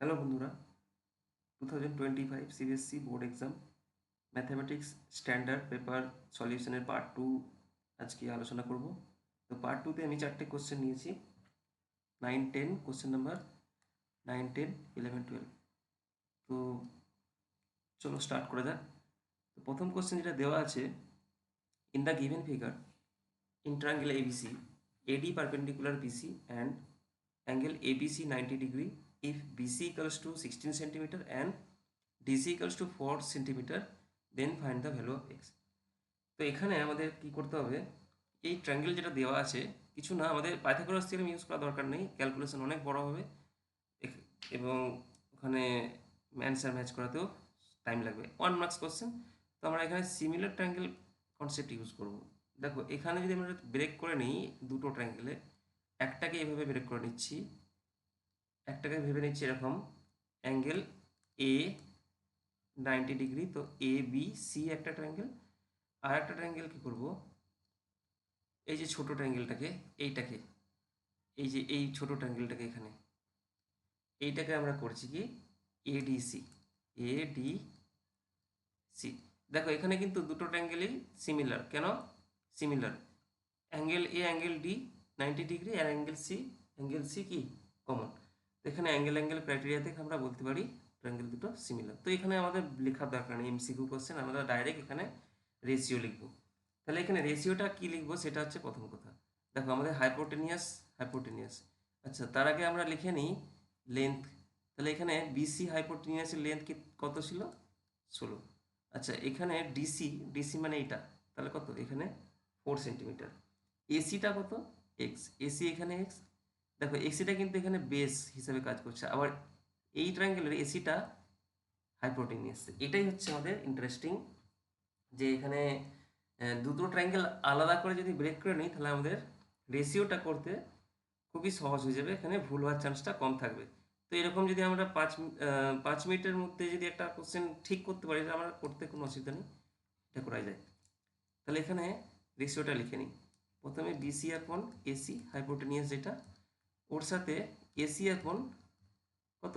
Hello বন্ধুরা, 2025 CBSE board exam mathematics standard paper সলিউশনের part 2 আজকে আলোচনা করব। তো পার্ট 2তে আমি 4টে কোশ্চেন নিয়েছি। 9, 10 কোশ্চেন নাম্বার 9, 10, 11, 12। তো চলো স্টার্ট করা যাক। তো প্রথম কোশ্চেন যেটা দেওয়া আছে, in the given figure in triangle ABC, AD perpendicular BC and angle ABC 90 degree if BC equals to 16 centimeter and DC equals to 4 centimeter, then find the value of x. তো এখানে আমাদের কি করতে হবে, এই ট্রায়াঙ্গেল যেটা দেওয়া আছে কিছু না, আমাদের পাইথাগোরাস থিওরেম ইউজ করা দরকার নেই, ক্যালকুলেশন অনেক বড় হবে এবং ওখানে অ্যান্সার ম্যাচ করাতেও টাইম লাগবে। 1 মার্কস কোশ্চেন। তো আমরা এখানে সিমিলার ট্রায়াঙ্গেল কনসেপ্ট ইউজ করব। দেখো এখানে যদি আমরা ব্রেক করে নিই দুটো ট্রায়াঙ্গেলে, একটাকে এভাবে ব্রেক করে নিচ্ছি, একটাকে ভেবে নিচ্ছি এরকম অ্যাঙ্গেল এ 90 ডিগ্রি, তো এ বি সি একটা ট্রায়াঙ্গেল। আর একটা ট্রায়াঙ্গেল কী করবো, এই যে ছোটো ট্রায়াঙ্গেলটাকে, এইটাকে, এই যে এই ছোটো ট্রায়াঙ্গেলটাকে এখানে, এইটাকে আমরা করছি কি এডিসি, এডিসি। দেখো এখানে কিন্তু দুটো ট্রায়াঙ্গেলই সিমিলার। কেন similar? Angle A angle D 90 degree, আর অ্যাঙ্গেল সি কি কমন। তো এখানে অ্যাঙ্গেল ক্রাইটেরিয়া থেকে আমরা বলতে পারি ট্রায়াঙ্গেল দুটো সিমিলার। তো এখানে আমাদের লেখার দরকার নেই, এমসিকিউ কোশ্চেন, আমরা ডাইরেক্ট এখানে রেশিও লিখবো। তাহলে এখানে রেশিওটা কি লিখবো সেটা হচ্ছে প্রথম কথা। দেখো আমাদের হাইপোটেনিয়াস, আচ্ছা তার আগে আমরা লিখে নিই লেন্থ। তাহলে এখানে বিসি হাইপোটেনিয়াসের লেন্থ কত ছিল? 16। আচ্ছা এখানে ডিসি মানে এইটা, তাহলে কত? এখানে 4 সেন্টিমিটার। এসিটা কত? এক্স, এসি এখানে এক্স। দেখো এসিটা কিন্তু এখানে বেস হিসাবে কাজ করছে, আবার এই ট্রায়াঙ্গেলের এসিটা হাইপোটেনিয়াস। এটাই হচ্ছে আমাদের ইন্টারেস্টিং, যে এখানে দুটো ট্রায়াঙ্গেল আলাদা করে যদি ব্রেক করে নিই তাহলে আমাদের রেশিওটা করতে খুবই সহজ হয়ে যাবে, এখানে ভুল হওয়ার চান্সটা কম থাকবে। তো এরকম যদি আমরা 5 মিনিটের মধ্যে যদি একটা কোশ্চেন ঠিক করতে পারি, এটা আমরা করতে কোনো অসুবিধা নেই, এটা করা যায়। তাহলে এখানে রেশিওটা লিখে নিই। প্রথমে বিসি আপন এসি হাইপোটেনিয়াস যেটা, ওর সাথে এসি আপন কত?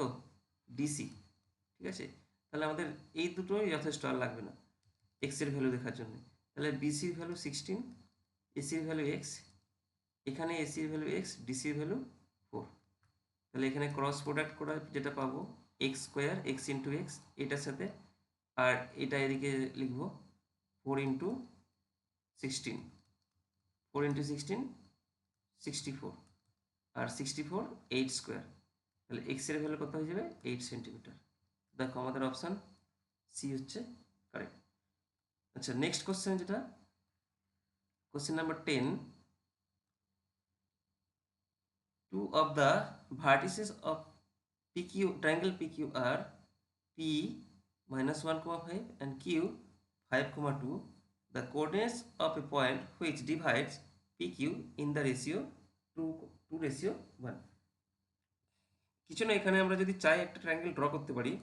ডিসি। ঠিক আছে, তাহলে আমাদের এই দুটোই যথেষ্ট, আর লাগবে না এক্সের ভ্যালু দেখার জন্য। তাহলে বিসির ভ্যালু 16, এসির ভ্যালু এক্স, এখানে এসির ভ্যালু এক্স, ডিসির ভ্যালু 4। তাহলে এখানে ক্রস প্রোডাক্ট করা যেটা পাবো x square, x into x এটার সাথে, আর এটা এদিকে লিখবো 4 ইন্টু 16, 4 ইন্টু 16 64, আর 64 8 স্কোয়ার। তাহলে এক্সের ভ্যালু কত হয়ে যাবে? 8 সেন্টিমিটার। দেখো আমাদের অপশান সি হচ্ছে কারেক্ট। আচ্ছা নেক্সট কোশ্চেন যেটা, question number 10, two of the vertices of triangle PQ are P minus 1, 5 and Q 5, 2. The coordinates of a point which divides PQ in the ratio 2:1. কিছু না, এখানে আমরা যদি চাই একটা ট্রায়াঙ্গেল ড্র করতে পারি।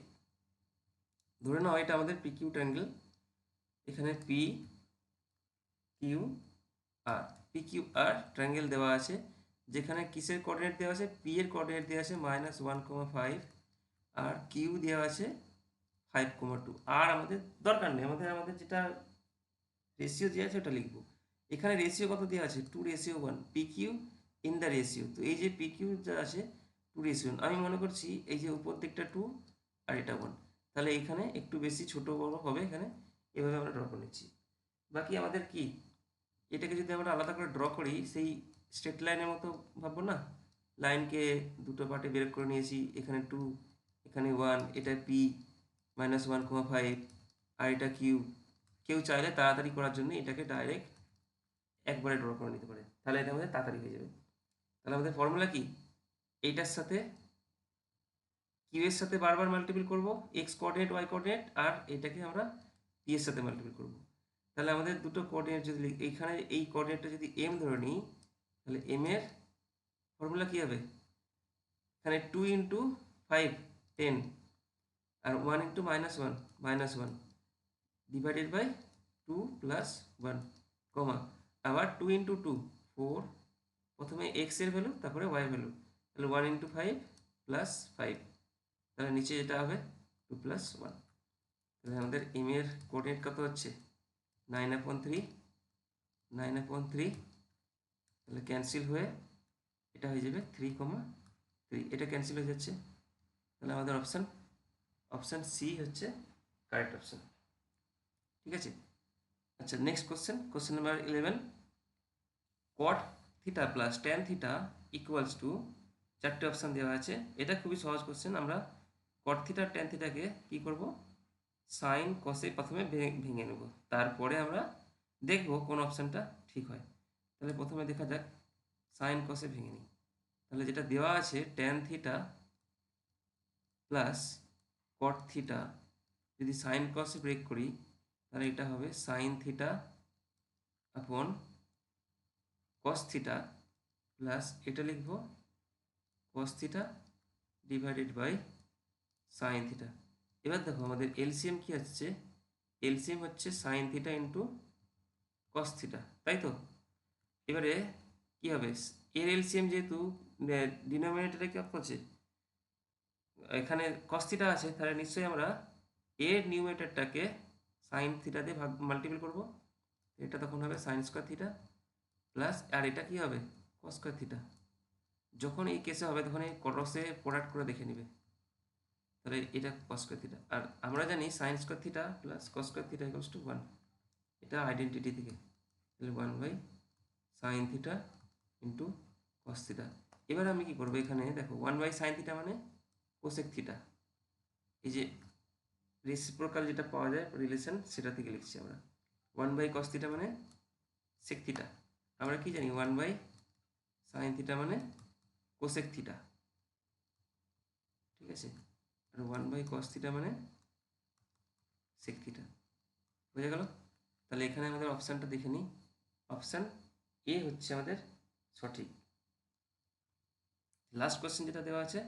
ধরে নাও এটা আমাদের PQ ট্রায়াঙ্গেল, এখানে PQR ট্রায়াঙ্গেল দেওয়া আছে, যেখানে কিসের কোঅর্ডিনেট দেওয়া আছে? পি এর কোঅর্ডিনেট দেওয়া আছে -1, 5, আর কিউ দেওয়া আছে 5, 2। আর আমাদের দরকার নেই, আমাদের যেটা রেশিও দেওয়া আছে ওটা লিখবো। এখানে রেশিও কত দেওয়া আছে? 2:1, পিকিউ ইন দ্য রেশিও। তো এই যে পিকিউ যা আছে 2:1, আমি মনে করছি এই যে উপর দিকটা 2 আর এটা 1, তাহলে এখানে একটু বেশি ছোট বড় হবে, এখানে এভাবে আমরা ড্র করে নিচ্ছি। বাকি আমাদের কি, এটাকে যদি আমরা আলাদা করে ড্র করি সেই স্ট্রেট লাইনের মতো ভাববো না, লাইনকে দুটো পার্টে বের করে নিয়েছি, এখানে 2, এখানে 1, এটা পি -1, 5, আর এটা কিউ। কেউ চাইলে তাড়াতাড়ি করার জন্য এটাকে ডাইরেক্ট একবারে ড্র করে নিতে পারে, তাহলে এটা আমাদের তাড়াতাড়ি হয়ে যাবে। তাহলে আমাদের ফর্মুলা কি, এইটার সাথে কিউ এর সাথে বারবার মাল্টিপল করব, এক্স কোঅর্ডিনেট ওয়াই কোঅর্ডিনেট, আর এটাকে আমরা পি এর সাথে মাল্টিপল করব। তাহলে আমাদের দুটো কোঅর্ডিনেট যদি এইখানে এই কোঅর্ডিনেটটা যদি এম ধরে নিই, তাহলে এম এর ফর্মুলা কী হবে? এখানে 2 × 5 10, আর 1 × -1 ডিভাইডেড বাই 2 + 1, কমা, আবার 2 × 2 4, প্রথমে এক্স এর ভ্যালু তারপরে ওয়াই ভ্যালু, তাহলে 1 × 5 + 5, তাহলে নিচে যেটা হবে 2+1। তাহলে আমাদের এম এর কোঅর্ডিনেট কত হচ্ছে 9/3, 9/3। তাহলে ক্যান্সেল হয়ে এটা হয়ে যাবে 3,3, এটা ক্যান্সেল হয়ে যাচ্ছে। তাহলে আমাদের অপশান সি হচ্ছে কারেক্ট অপশান। ঠিক আছে। আচ্ছা, next question number 11। Caught theta plus tan theta equals to, চারটে অপশান দেওয়া আছে। এটা খুবই সহজ কোশ্চেন। আমরা কট থিটা ট্যান থিটাকে কী করব, সাইন কসে প্রথমে ভেঙে নেব, তারপরে আমরা দেখব কোন অপশানটা ঠিক হয়। তাহলে প্রথমে দেখা যাক সাইন কসে ভেঙে নিই। তাহলে যেটা দেওয়া আছে tan theta plus cot theta, যদি সাইন কসে ব্রেক করি তাহলে এটা হবে সাইন থিটা আপন কস থিটা প্লাস এটা লিখব cos theta divided by sine theta. এবার দেখো আমাদের এলসিএম কি আসছে, এলসিএম হচ্ছে sine theta into cos theta, তাই তো। এবারে কি হবে, এর এলসিএম যেহেতু ডিনোমিনেটরে কি আছে, এখানে কস থিটা আছে, তাহলে নিশ্চয়ই আমরা এর নিউমেরেটরটাকে সাইন থিটা দিয়ে মাল্টিপল করব। এটা তখন হবে সাইন স্কোয়ার থিটা প্লাস, আর এটা কি হবে কস স্কোয়ার থিটা। যখন এই কেসে হবে তখন এই ক্রসে প্রোডাক্ট করে দেখে নেবে। তাহলে এটা কস স্কোয়ার থিটা, আর আমরা জানি sine square theta plus cos square theta equals to 1, এটা আইডেন্টিটি থেকে। তাহলে 1/sin theta into cos theta. এবার আমি কি করবো, এখানে দেখো 1/sin থিটা মানে কোসেক থিটা, এই যে রেসিপ্রোকাল যেটা পাওয়া যায় রিলেশন, সেটা থেকে লিখছি আমরা। 1/cos থিটা মানে সেক থিটা, আমরা কি জানি 1/sin থিটা মানে কোসেক থিটা, ঠিক আছে। আর 1/cos থিটা মানে সেক থিটা, বোঝা গেল। তাহলে এখানে আমাদের অপশানটা দেখে নিই, অপশান এ হচ্ছে আমাদের সঠিক। লাস্ট কোশ্চেন যেটা দেওয়া আছে,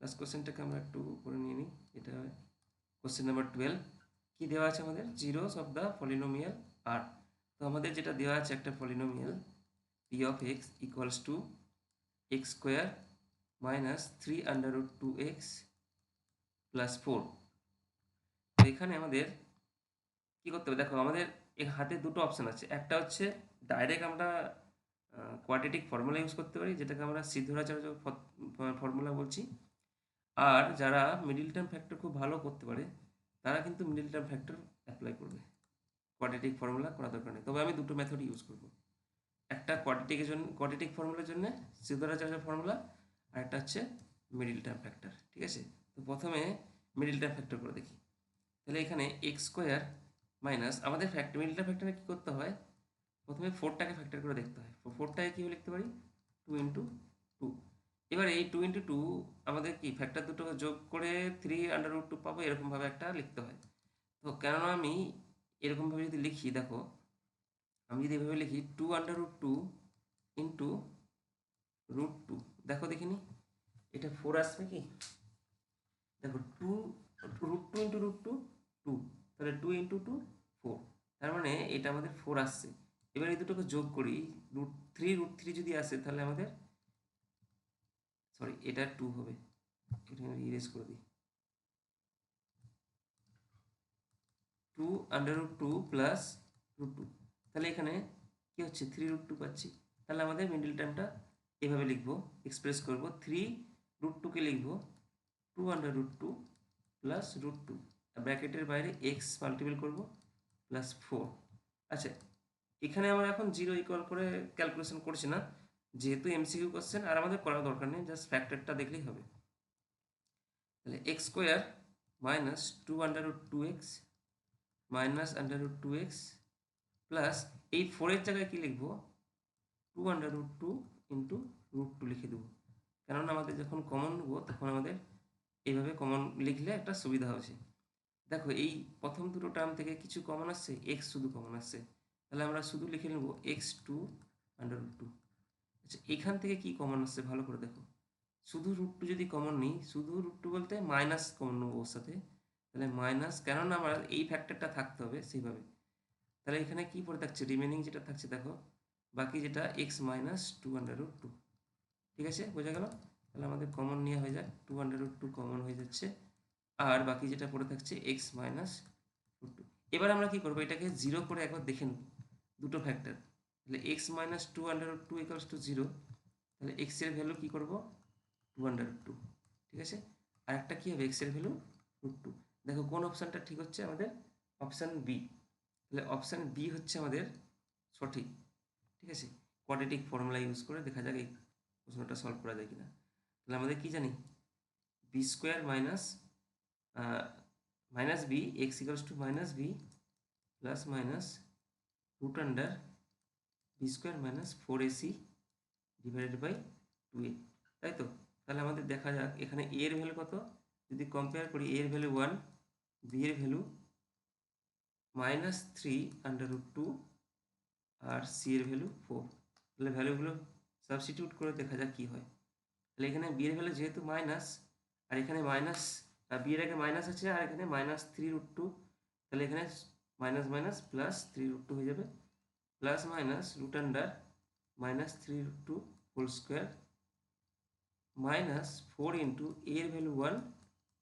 লাস্ট কোশ্চেনটাকে আমরা একটু করে নিয়ে নিই। এটা হবে কোশ্চেন নাম্বার 12। কি দেওয়া আছে আমাদের, জিরোস অফ দ্য পলিনোমিয়াল আর। তো আমাদের যেটা দেওয়া আছে একটা polynomial P of x equals two x square minus 3√2x plus 4। তো এখানে আমাদের কি করতে হবে, দেখো আমাদের হাতে দুটো অপশান আছে। একটা হচ্ছে ডাইরেক্ট আমরা কোয়াড্রেটিক ফর্মুলা ইউজ করতে পারি, যেটাকে আমরা সিদ্ধরাচার্য ফর্মুলা বলছি। আর যারা মিডিল টার্ম ফ্যাক্টর খুব ভালো করতে পারে তারা কিন্তু মিডিল টার্ম ফ্যাক্টর অ্যাপ্লাই করবে, কোয়াড্রেটিক ফর্মুলা করা দরকার নেই। তবে আমি দুটো মেথড ইউজ করব, একটা কোয়াড্রেটিক ফর্মুলার জন্য সিদ্ধরাচার্য ফর্মুলা, আর একটা হচ্ছে মিডিল টার্ম ফ্যাক্টর। ঠিক আছে, তো প্রথমে মিডিল টার্ম ফ্যাক্টর করে দেখি। তাহলে এখানে এক্স স্কোয়ার মাইনাস, আমাদের মিডিল টার্ম ফ্যাক্টরে কী করতে হয়, প্রথমে 4টাকে ফ্যাক্টর করে দেখতে হয়। 4টাকে কীভাবে লিখতে পারি, 2 × 2। এবার এই 2 × 2 আমাদের কি ফ্যাক্টর দুটো যোগ করে 3√2 পাবো, এরকমভাবে একটা লিখতে হয়। তো কেননা আমি এরকমভাবে যদি লিখি, দেখো আমি যদি এভাবে লিখি 2√2 ইন্টু √2, দেখো দেখিনি এটা 4 আসবে কি, দেখো 2√2 ইন্টু √2 2, তাহলে 2 × 2 4, তার মানে এটা আমাদের 4 আসছে। এবার এই দুটোকে যোগ করি, √3 যদি আসে তাহলে আমাদের, সরি এটা 2 হবে, এটা ইরেজ করে দিই। 2√2 প্লাস √2, তাহলে এখানে কি হচ্ছে 3√2 পাচ্ছি। তাহলে আমাদের মিডল টার্মটা এভাবে লিখবো, এক্সপ্রেস করব, 3√2কে লিখবো 2√2 প্লাস √2, ব্র্যাকেটের বাইরে এক্স মাল্টিপল করব প্লাস 4। আচ্ছা, এখানে আমরা এখন জিরো ইকুয়াল করে ক্যালকুলেশন করছি না, যেহেতু এমসিকিউ কোশ্চেন আর আমাদের করার দরকার নেই, জাস্ট ফ্যাক্টরটা দেখলেই হবে। তাহলে x square minus 2√2x minus √2x plus এই 4-এর জায়গায় কী লিখবো, 2√2 ইন্টু √2 লিখে দেবো, কেননা আমাদের যখন কমন নেবো তখন আমাদের এইভাবে কমন লিখলে একটা সুবিধা হচ্ছে। দেখো এই প্রথম দুটো টার্ম থেকে কিছু কমন আসছে, এক্স শুধু কমন আসছে, তাহলে আমরা শুধু লিখে নেব x2√2। আচ্ছা, এখান থেকে কি কমন আসছে ভালো করে দেখো, শুধু √2 যদি কমন নিই, শুধু √2 বলতে মাইনাস কমন নেবো ওর সাথে, তাহলে মাইনাস, কেননা আমার এই ফ্যাক্টরটা থাকতে হবে সেইভাবে। তাহলে এখানে কি পড়ে থাকছে, রিমেনিং যেটা থাকছে দেখো, বাকি যেটা x - 2√2। ঠিক আছে, বোঝা গেল। তাহলে আমাদের কমন নেওয়া হয়ে যাক, 2√2 কমন হয়ে যাচ্ছে, আর বাকি যেটা পড়ে থাকছে এক্স মাইনাস √2। এবার আমরা কি করবো, এটাকে 0 করে একবার দেখে নেব, দুটো ফ্যাক্টর, তাহলে এক্স মাইনাস 2√2 ইকুয়ালস টু 0, তাহলে এক্স এর ভ্যালু কী করবো, 2√2, ঠিক আছে। আর একটা কী হবে, এক্স এর ভ্যালু √2। দেখো কোন অপশানটা ঠিক হচ্ছে আমাদের, অপশান বি। তাহলে অপশান বি হচ্ছে আমাদের সঠিক, ঠিক আছে। কোয়াড্রেটিক ফর্মুলা ইউজ করে দেখা যাক এই প্রশ্নটা সলভ করা যায় কিনা। তাহলে আমাদের কি জানি, B square minus B X equals to minus B plus minus root under B square minus 4ac divided by 2a, তাই তো। তাহলে আমাদের দেখা যাক এখানে a এর ভ্যালু কত, যদি কম্পেয়ার করি, a এর ভ্যালু 1, b এর ভ্যালু -3√2 আর c এর ভ্যালু 4। তাহলে ভ্যালুগুলো সাবস্টিটিউট করে দেখা যাক কি হয়। তাহলে এখানে বি এর ভ্যালু যেহেতু মাইনাস, আর এখানে মাইনাস, বি এর আগে মাইনাস আছে, আর এখানে -3√2, তাহলে এখানে মাইনাস মাইনাস প্লাস 3√2 হয়ে যাবে, plus minus root under -3√2 whole square minus 4 into A এর ভ্যালু 1,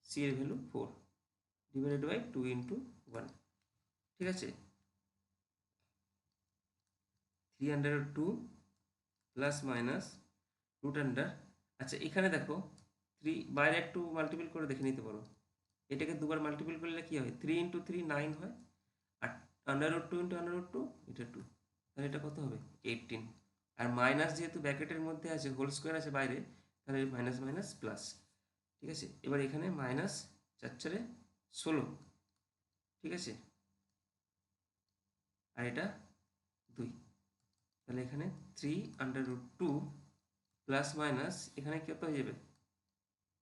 সি এর ভ্যালু 4 ডিভাইডেড বাই 2 ইন্টু 1, ঠিক আছে। 302 প্লাস মাইনাস রুট আন্ডার, আচ্ছা এখানে দেখো 3 বাইরে একটু মাল্টিপল করে দেখে নিতে পারো, এটাকে দুবার মাল্টিপল করলে কি হয়, 3 ইন্টু 3 9 হয়, আর √2 ইন্টু √2 এটা 2, তাহলে এটা কত হবে 18। আর মাইনাস যেহেতু ব্র্যাকেটের মধ্যে আছে, হোল স্কোয়ার আছে বাইরে, তাহলে মাইনাস মাইনাস প্লাস, ঠিক আছে। এবার এখানে মাইনাস 4 16, ঠিক আছে, আর এটা 2, তাহলে এখানে 3√2 প্লাস মাইনাস এখানে কত হয়ে যাবে,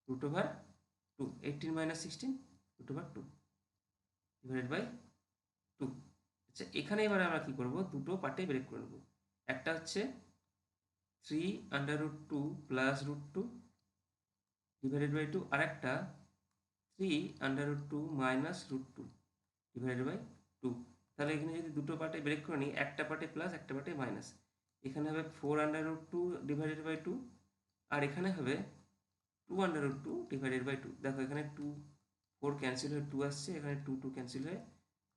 √2, 18 মাইনাস 16 √2 ডিভাইডেড বাই 2। আচ্ছা এখানে এবার আমরা কি করব, দুটো পার্টে ব্রেক করে নেব, একটা হচ্ছে 3√2 প্লাস √2 ডিভাইডেড বাই 2, আর একটা 3√2 মাইনাস √2 ডিভাইডেড বাই 2। তাহলে এখানে যদি দুটো পার্টে ব্রেক করে নিই, একটা পার্টে প্লাস একটা পার্টে মাইনাস, এখানে হবে 4√2 ডিভাইডেড বাই 2, আর এখানে হবে 2√2 ডিভাইডেড বাই 2। দেখো এখানে 2 4 ক্যান্সেল হয়ে 2 আসছে, এখানে 2 2 ক্যান্সেল হয়ে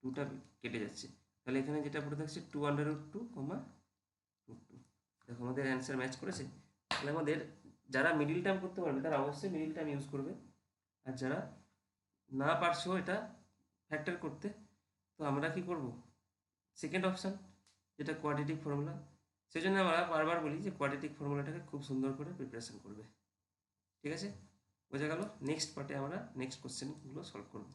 2টা কেটে যাচ্ছে, তাহলে এখানে যেটা পড়ে থাকছে 2√2, √2। দেখো আমাদের অ্যান্সার ম্যাচ করেছে। তাহলে আমাদের যারা মিডিল টার্ম করতে পারবে তারা অবশ্যই মিডিল টার্ম ইউজ করবে, আর যারা না পারছো এটা ফ্যাক্টর করতে, তো আমরা কি করব, সেকেন্ড অপশান যেটা কোয়াড্রেটিক ফর্মুলা, সেই জন্য আমরা বারবার বলি যে কোয়াড্রেটিক ফর্মুলাটাকে খুব সুন্দর করে প্রিপারেশন করবে, ঠিক আছে। বোঝা গেল। নেক্সট পার্টে আমরা নেক্সট কোশ্চেনগুলো সলভ করব।